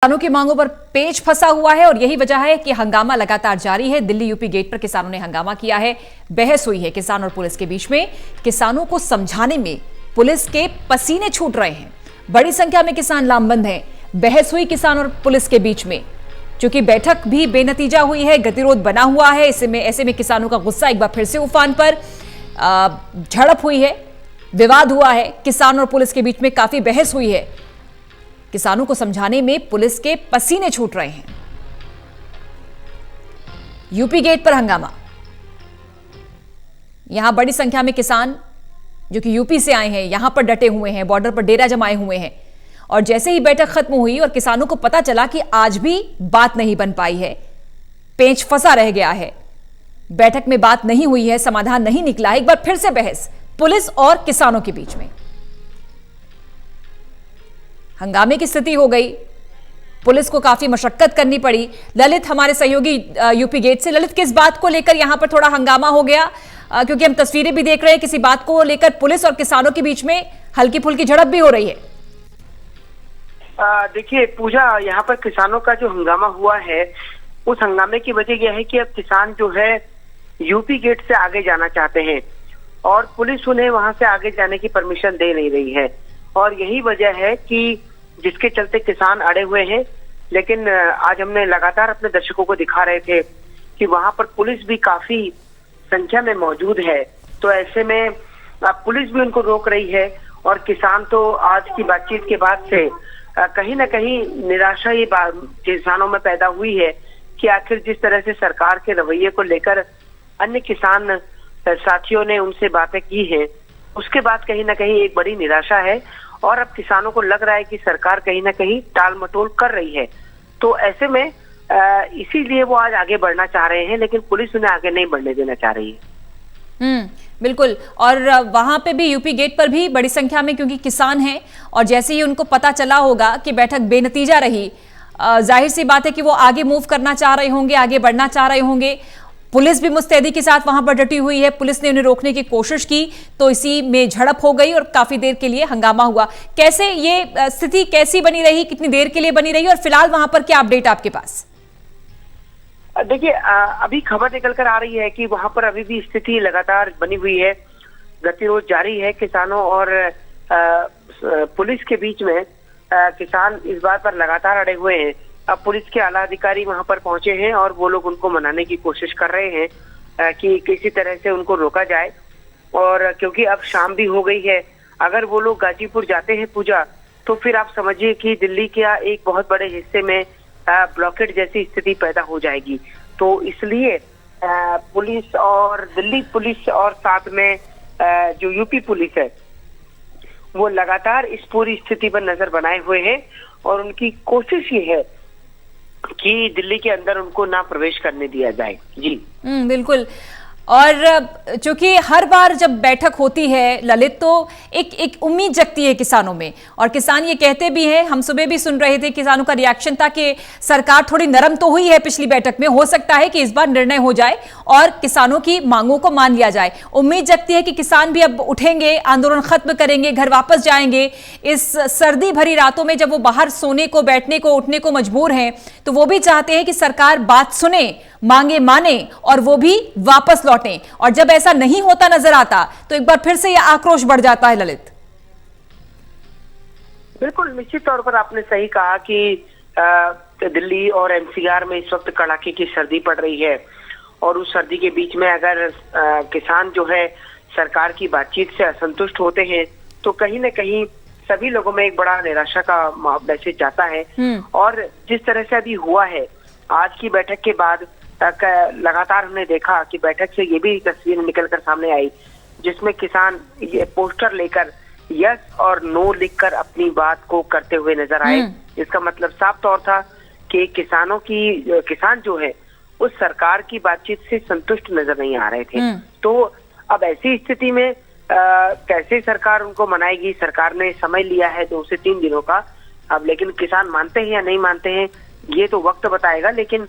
किसानों की मांगों पर पेच फंसा हुआ है और यही वजह है कि हंगामा लगातार जारी है। दिल्ली यूपी गेट पर किसानों ने हंगामा किया है, बहस हुई है किसान और पुलिस के बीच में। किसानों को समझाने में पुलिस के पसीने छूट रहे हैं। बड़ी संख्या में किसान लामबंद हैं। बहस हुई किसान और पुलिस के बीच में, क्योंकि बैठक भी बेनतीजा हुई है, गतिरोध बना हुआ है। ऐसे में किसानों का गुस्सा एक बार फिर से उफान पर, झड़प हुई है, विवाद हुआ है। किसान और पुलिस के बीच में काफी बहस हुई है। किसानों को समझाने में पुलिस के पसीने छूट रहे हैं। यूपी गेट पर हंगामा। यहां बड़ी संख्या में किसान जो कि यूपी से आए हैं यहां पर डटे हुए हैं, बॉर्डर पर डेरा जमाए हुए हैं। और जैसे ही बैठक खत्म हुई और किसानों को पता चला कि आज भी बात नहीं बन पाई है, पेच फंसा रह गया है, बैठक में बात नहीं हुई है, समाधान नहीं निकला है, एक बार फिर से बहस पुलिस और किसानों के बीच में। हंगामे की स्थिति हो गई। पुलिस को काफी मशक्कत करनी पड़ी। ललित हमारे सहयोगी यूपी गेट से। ललित, किस बात को लेकर यहां पर थोड़ा हंगामा हो गया? क्योंकि हम तस्वीरें भी देख रहे हैं, किसी बात को लेकर पुलिस और किसानों के बीच में हल्की फुल्की झड़प भी हो रही है। देखिए पूजा, यहाँ पर किसानों का जो हंगामा हुआ है, उस हंगामे की वजह यह है कि अब किसान जो है यूपी गेट से आगे जाना चाहते हैं और पुलिस उन्हें वहां से आगे जाने की परमिशन दे नहीं रही है। और यही वजह है कि जिसके चलते किसान अड़े हुए हैं। लेकिन आज हमने लगातार अपने दर्शकों को दिखा रहे थे कि वहां पर पुलिस भी काफी संख्या में मौजूद है। तो ऐसे में पुलिस भी उनको रोक रही है और किसान तो आज की बातचीत के बाद से कहीं ना कहीं निराशा ये किसानों में पैदा हुई है कि आखिर जिस तरह से सरकार के रवैये को लेकर अन्य किसान साथियों ने उनसे बातें की हैं, उसके बाद कहीं ना कहीं एक बड़ी निराशा है और अब किसानों को लग रहा है कि सरकार कहीं ना कहीं टाल मटोल कर रही है। तो ऐसे में इसीलिए वो आज आगे बढ़ना चाह रहे हैं, लेकिन पुलिस उन्हें आगे नहीं बढ़ने देना चाह रही है। बिल्कुल। और वहां पे भी यूपी गेट पर भी बड़ी संख्या में, क्योंकि किसान हैं और जैसे ही उनको पता चला होगा कि बैठक बेनतीजा रही, जाहिर सी बात है कि वो आगे मूव करना चाह रहे होंगे, आगे बढ़ना चाह रहे होंगे। पुलिस भी मुस्तैदी के साथ वहां पर डटी हुई है। पुलिस ने उन्हें रोकने की कोशिश की तो इसी में झड़प हो गई और काफी देर के लिए हंगामा हुआ। कैसे ये स्थिति कैसी बनी रही, कितनी देर के लिए बनी रही और फिलहाल वहां पर क्या अपडेट आपके पास? देखिए अभी खबर निकल कर आ रही है कि वहां पर अभी भी स्थिति लगातार बनी हुई है, गतिरोध जारी है किसानों और पुलिस के बीच में। किसान इस बात पर लगातार अड़े हुए हैं। अब पुलिस के आला अधिकारी वहां पर पहुंचे हैं और वो लोग उनको मनाने की कोशिश कर रहे हैं कि किसी तरह से उनको रोका जाए। और क्योंकि अब शाम भी हो गई है, अगर वो लोग गाजीपुर जाते हैं पूजा, तो फिर आप समझिए कि दिल्ली के एक बहुत बड़े हिस्से में ब्लॉकेड जैसी स्थिति पैदा हो जाएगी। तो इसलिए पुलिस और दिल्ली पुलिस और साथ में जो यूपी पुलिस है, वो लगातार इस पूरी स्थिति पर नजर बनाए हुए हैं और उनकी कोशिश ये है कि दिल्ली के अंदर उनको ना प्रवेश करने दिया जाए। जी बिल्कुल। और चूंकि हर बार जब बैठक होती है ललित, तो एक उम्मीद जगती है किसानों में और किसान ये कहते भी हैं। हम सुबह भी सुन रहे थे, किसानों का रिएक्शन था कि सरकार थोड़ी नरम तो हुई है पिछली बैठक में, हो सकता है कि इस बार निर्णय हो जाए और किसानों की मांगों को मान लिया जाए। उम्मीद जगती है कि किसान भी अब उठेंगे, आंदोलन खत्म करेंगे, घर वापस जाएंगे। इस सर्दी भरी रातों में जब वो बाहर सोने को, बैठने को, उठने को मजबूर हैं, तो वो भी चाहते हैं कि सरकार बात सुने, मांगे माने और वो भी वापस लौटें। और जब ऐसा नहीं होता नजर आता तो एक बार फिर से यह आक्रोश बढ़ जाता है। ललित, बिल्कुल निश्चित तौर पर आपने सही कहा कि दिल्ली और एनसीआर में इस वक्त कड़ाके की सर्दी पड़ रही है और उस सर्दी के बीच में अगर किसान जो है सरकार की बातचीत से असंतुष्ट होते हैं तो कहीं ना कहीं सभी लोगों में एक बड़ा निराशा का मैसेज जाता है। और जिस तरह से अभी हुआ है आज की बैठक के बाद, लगातार हमने देखा कि बैठक से ये भी तस्वीर निकलकर सामने आई जिसमें किसान ये पोस्टर लेकर यस और नो लिखकर अपनी बात को करते हुए नजर आए। इसका मतलब साफ तौर था कि किसान जो है उस सरकार की बातचीत से संतुष्ट नजर नहीं आ रहे थे। तो अब ऐसी स्थिति में कैसे सरकार उनको मनाएगी? सरकार ने समय लिया है 2 से 3 दिनों का। अब लेकिन किसान मानते हैं या नहीं मानते हैं ये तो वक्त बताएगा। लेकिन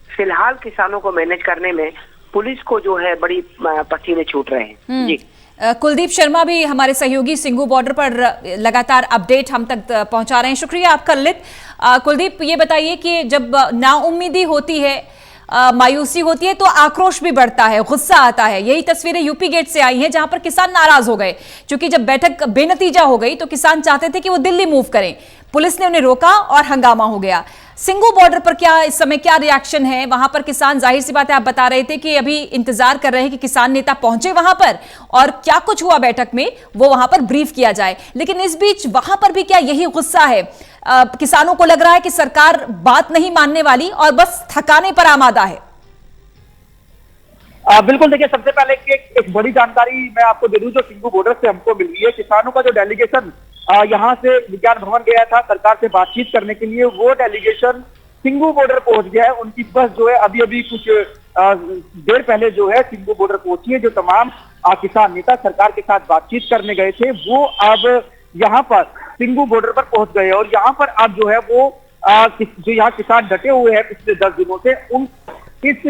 फिलहाल किसानों को मैनेज करने में पुलिस को जो है बड़ी पसीने छूट रहे हैं। जी कुलदीप शर्मा भी हमारे सहयोगी सिंघू बॉर्डर पर लगातार अपडेट हम तक पहुंचा रहे हैं। शुक्रिया आपका ललित। कुलदीप, ये बताइए कि जब नाउम्मीदी होती है, मायूसी होती है, तो आक्रोश भी बढ़ता है, गुस्सा आता है। यही तस्वीरें यूपी गेट से आई हैं, जहां पर किसान नाराज हो गए, क्योंकि जब बैठक बेनतीजा हो गई तो किसान चाहते थे कि वो दिल्ली मूव करें। पुलिस ने उन्हें रोका और हंगामा हो गया। सिंघू बॉर्डर पर क्या इस समय क्या रिएक्शन है? वहां पर किसान, जाहिर सी बात है, आप बता रहे थे कि अभी इंतजार कर रहे हैं कि किसान नेता पहुंचे वहां पर और क्या कुछ हुआ बैठक में वो वहां पर ब्रीफ किया जाए। लेकिन इस बीच वहां पर भी क्या यही गुस्सा है? किसानों को लग रहा है कि सरकार बात नहीं मानने वाली और बस थकाने पर आमादा है। बिल्कुल, देखिए, सबसे पहले एक बड़ी जानकारी मैं आपको दे दूं जो सिंघू बॉर्डर से हमको मिल रही है। किसानों का जो डेलीगेशन यहाँ से विज्ञान भवन गया था सरकार से बातचीत करने के लिए, वो डेलीगेशन सिंघू बॉर्डर पहुंच गया है। उनकी बस जो है अभी अभी कुछ देर पहले जो है सिंघू बॉर्डर पहुंची है। जो तमाम किसान नेता सरकार के साथ बातचीत करने गए थे वो अब यहाँ पर सिंघू बॉर्डर पर पहुंच गए और यहाँ पर अब जो है वो जो यहाँ किसान डटे हुए हैं पिछले 10 दिनों से, उन इस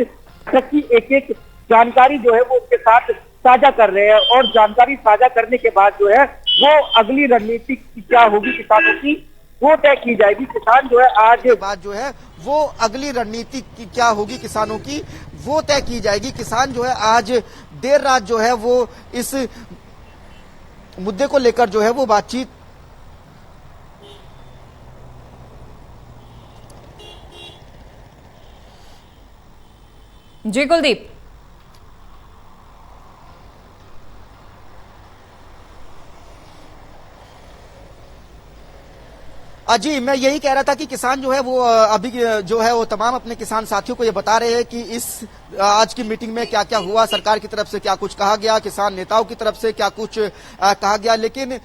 तक की एक एक जानकारी जो है वो उनके साथ साझा कर रहे हैं। और जानकारी साझा करने के बाद जो है वो अगली रणनीति क्या होगी किसानों की, वो तय की जाएगी। किसान जो है आज बाद जो है वो अगली रणनीति क्या होगी किसानों की, वो तय की जाएगी। किसान जो है आज देर रात जो है वो इस मुद्दे को लेकर जो है वो बातचीत जी कुलदीप। जी, मैं यही कह रहा था कि किसान जो है वो अभी जो है वो तमाम अपने किसान साथियों को ये बता रहे हैं कि इस आज की मीटिंग में क्या क्या हुआ, सरकार की तरफ से क्या कुछ कहा गया, किसान नेताओं की तरफ से क्या कुछ कहा गया। लेकिन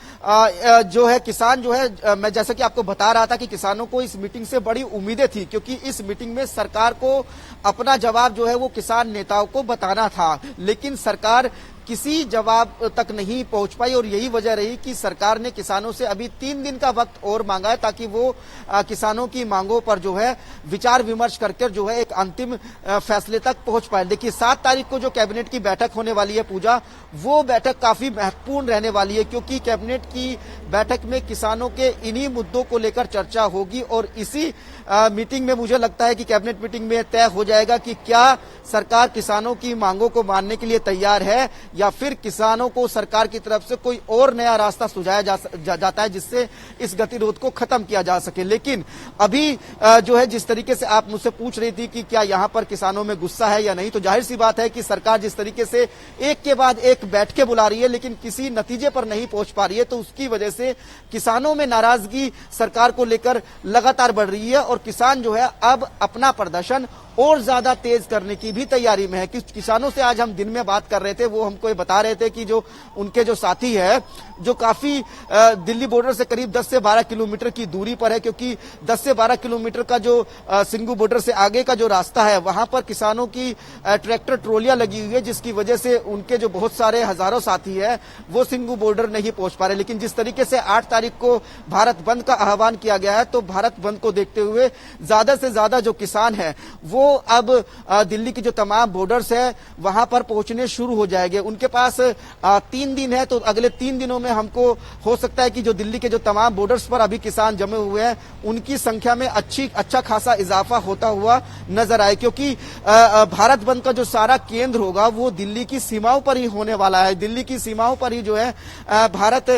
जो है किसान जो है, मैं जैसा कि आपको बता रहा था कि किसानों को इस मीटिंग से बड़ी उम्मीदें थी, क्योंकि इस मीटिंग में सरकार को अपना जवाब जो है वो किसान नेताओं को बताना था। लेकिन सरकार किसी जवाब तक नहीं पहुंच पाई और यही वजह रही कि सरकार ने किसानों से अभी 3 दिन का वक्त और मांगा है, ताकि वो किसानों की मांगों पर जो है विचार विमर्श करके जो है एक अंतिम फैसले तक पहुंच पाए। देखिए, 7 तारीख को जो कैबिनेट की बैठक होने वाली है पूजा, वो बैठक काफी महत्वपूर्ण रहने वाली है, क्योंकि कैबिनेट की बैठक में किसानों के इन्हीं मुद्दों को लेकर चर्चा होगी और इसी मीटिंग में मुझे लगता है कि कैबिनेट मीटिंग में तय हो जाएगा कि क्या सरकार किसानों की मांगों को मानने के लिए तैयार है या फिर किसानों को सरकार की तरफ से कोई और नया रास्ता सुझाया जाता है जिससे इस गतिरोध को खत्म किया जा सके। लेकिन अभी जो है जिस तरीके से आप मुझसे पूछ रही थी कि क्या यहाँ पर किसानों में गुस्सा है या नहीं, तो जाहिर सी बात है कि सरकार जिस तरीके से एक के बाद एक बैठकें बुला रही है लेकिन किसी नतीजे पर नहीं पहुंच पा रही है, तो उसकी वजह से किसानों में नाराजगी सरकार को लेकर लगातार बढ़ रही है और किसान जो है अब अपना प्रदर्शन और ज्यादा तेज करने की भी तैयारी में है। किसानों से आज हम दिन में बात कर रहे थे, वो हमको ये बता रहे थे कि जो उनके जो साथी है जो काफी दिल्ली बॉर्डर से करीब 10 से 12 किलोमीटर की दूरी पर है, क्योंकि 10 से 12 किलोमीटर का जो सिंघू बॉर्डर से आगे का जो रास्ता है वहां पर किसानों की ट्रैक्टर ट्रोलियां लगी हुई है, जिसकी वजह से उनके जो बहुत सारे हजारों साथी है वो सिंघू बॉर्डर नहीं पहुंच पा रहे। लेकिन जिस तरीके से 8 तारीख को भारत बंद का आह्वान किया गया है, तो भारत बंद को देखते हुए ज्यादा से ज्यादा जो किसान है वो अब दिल्ली की जो तमाम बॉर्डर्स है वहां पर पहुंचने शुरू हो जाएंगे। उनके पास 3 दिन है, तो अगले 3 दिनों में हमको हो सकता है कि जो दिल्ली के जो तमाम बॉर्डर्स पर अभी किसान जमे हुए हैं उनकी संख्या में अच्छा खासा इजाफा होता हुआ नजर आए, क्योंकि भारत बंद का जो सारा केंद्र होगा वो दिल्ली की सीमाओं पर ही होने वाला है। दिल्ली की सीमाओं पर ही जो है भारत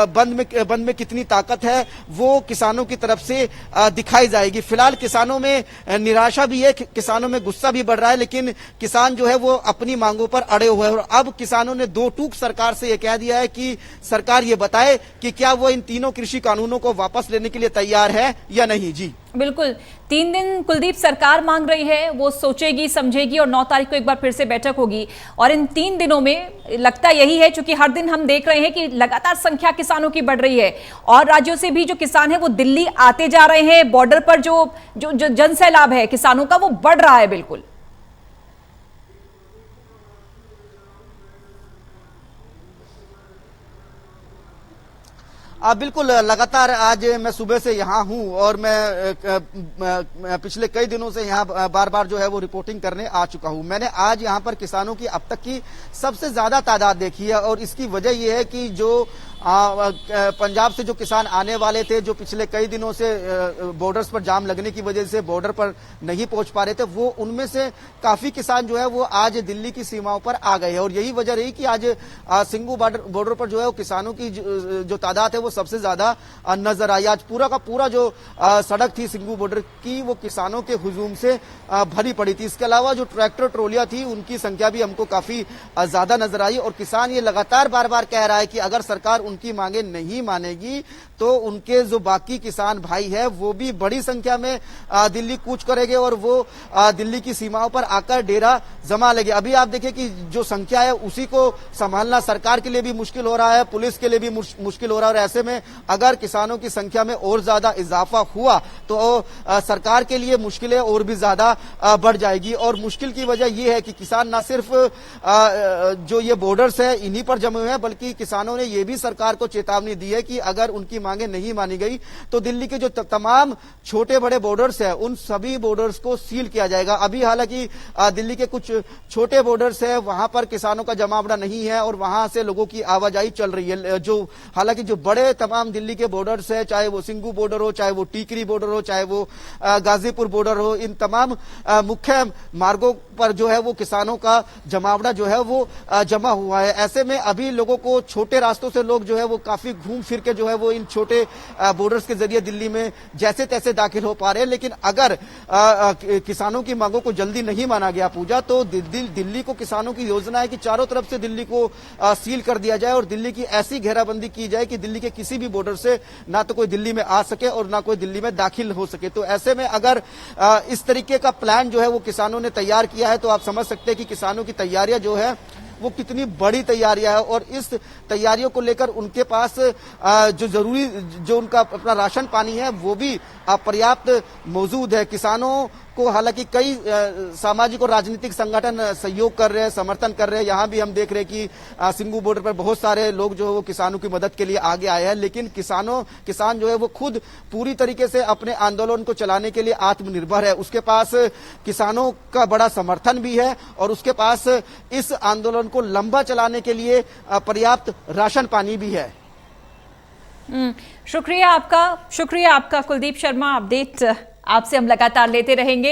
बंद में कितनी ताकत है वो किसानों की तरफ से दिखाई जाएगी। फिलहाल किसानों में निराशा भी है, किसानों में गुस्सा भी बढ़ रहा है, लेकिन किसान जो है वो अपनी मांगों पर अड़े हुए हैं और अब किसानों ने 2 टूक सरकार से यह कह दिया है कि सरकार ये बताए कि क्या वो इन तीनों कृषि कानूनों को वापस लेने के लिए तैयार है या नहीं। जी बिल्कुल, 3 दिन कुलदीप सरकार मांग रही है, वो सोचेगी समझेगी और 9 तारीख को एक बार फिर से बैठक होगी। और इन 3 दिनों में लगता यही है, क्योंकि हर दिन हम देख रहे हैं कि लगातार संख्या किसानों की बढ़ रही है और राज्यों से भी जो किसान है वो दिल्ली आते जा रहे हैं। बॉर्डर पर जो जनसैलाब है किसानों का वो बढ़ रहा है। बिल्कुल बिल्कुल, लगातार आज मैं सुबह से यहाँ हूँ और मैं पिछले कई दिनों से यहाँ बार बार जो है वो रिपोर्टिंग करने आ चुका हूँ। मैंने आज यहाँ पर किसानों की अब तक की सबसे ज्यादा तादाद देखी है और इसकी वजह ये है कि जो पंजाब से जो किसान आने वाले थे, जो पिछले कई दिनों से बॉर्डर्स पर जाम लगने की वजह से बॉर्डर पर नहीं पहुंच पा रहे थे, वो उनमें से काफी किसान जो है वो आज दिल्ली की सीमाओं पर आ गए हैं और यही वजह रही कि आज सिंघू बॉर्डर पर जो है वो किसानों की जो तादाद है वो सबसे ज्यादा नजर आई। आज पूरा का पूरा जो सड़क थी सिंघू बॉर्डर की वो किसानों के हुजूम से भरी पड़ी थी। इसके अलावा जो ट्रैक्टर ट्रोलियां थी उनकी संख्या भी हमको काफी ज्यादा नजर आई और किसान ये लगातार बार बार कह रहा है कि अगर सरकार उनकी मांगे नहीं मानेगी तो उनके जो बाकी किसान भाई है वो भी बड़ी संख्या में दिल्ली कूच करेंगे और वो दिल्ली की सीमाओं पर आकर डेरा जमा लेंगे। अभी आप देखिए कि जो संख्या है उसी को संभालना सरकार के लिए भी मुश्किल हो रहा है, पुलिस के लिए भी मुश्किल हो रहा है और ऐसे में अगर किसानों की संख्या में और ज्यादा इजाफा हुआ तो सरकार के लिए मुश्किलें और भी ज्यादा बढ़ जाएगी। और मुश्किल की वजह यह है कि किसान न सिर्फ जो ये बॉर्डर्स है इन्हीं पर जमे हुए हैं बल्कि किसानों ने ये भी सरकार को चेतावनी दी है कि अगर उनकी मांगे नहीं मानी गई तो दिल्ली के जो तमाम छोटे बड़े बॉर्डर्स है उन सभी बॉर्डर्स को सील किया जाएगा। अभी हालांकि दिल्ली के कुछ छोटे बॉर्डर्स है वहां पर किसानों का जमावड़ा नहीं है और वहां से लोगों की आवाजाही चल रही है। जो हालांकि जो बड़े तमाम दिल्ली के बॉर्डर्स है, चाहे वो सिंघू बॉर्डर हो, चाहे वो टीकरी बॉर्डर हो, चाहे वो गाजीपुर बॉर्डर हो, इन तमाम मुख्य मार्गों पर जो है वो किसानों का जमावड़ा जो है वो जमा हुआ है। ऐसे में अभी लोगों को छोटे रास्तों से लोग जो है वो काफी घूम फिर के जो है वो इन छोटे बॉर्डर्स के जरिए दिल्ली में जैसे तैसे दाखिल हो पा रहे हैं। लेकिन अगर किसानों की मांगों को जल्दी नहीं माना गया पूजा तो दिल्ली को किसानों की योजना है कि चारों तरफ से दिल्ली को सील कर दिया जाए और दिल्ली की ऐसी घेराबंदी की जाए कि दिल्ली के किसी भी बॉर्डर से ना तो कोई दिल्ली में आ सके और ना कोई दिल्ली में दाखिल हो सके। तो ऐसे में अगर इस तरीके का प्लान जो है वो किसानों ने तैयार किया है तो आप समझ सकते हैं कि किसानों की तैयारियां जो है वो कितनी बड़ी तैयारियां है और इस तैयारियों को लेकर उनके पास जो जरूरी जो उनका अपना राशन पानी है वो भी पर्याप्त मौजूद है। किसानों को हालांकि कई सामाजिक और राजनीतिक संगठन सहयोग कर रहे हैं, समर्थन कर रहे हैं। यहाँ भी हम देख रहे हैं कि सिंघू बॉर्डर पर बहुत सारे लोग जो है वो किसानों की मदद के लिए आगे आए हैं। लेकिन किसान जो है वो खुद पूरी तरीके से अपने आंदोलन को चलाने के लिए आत्मनिर्भर है। उसके पास किसानों का बड़ा समर्थन भी है और उसके पास इस आंदोलन को लंबा चलाने के लिए पर्याप्त राशन पानी भी है। शुक्रिया आपका कुलदीप शर्मा। अपडेट आपसे हम लगातार लेते रहेंगे।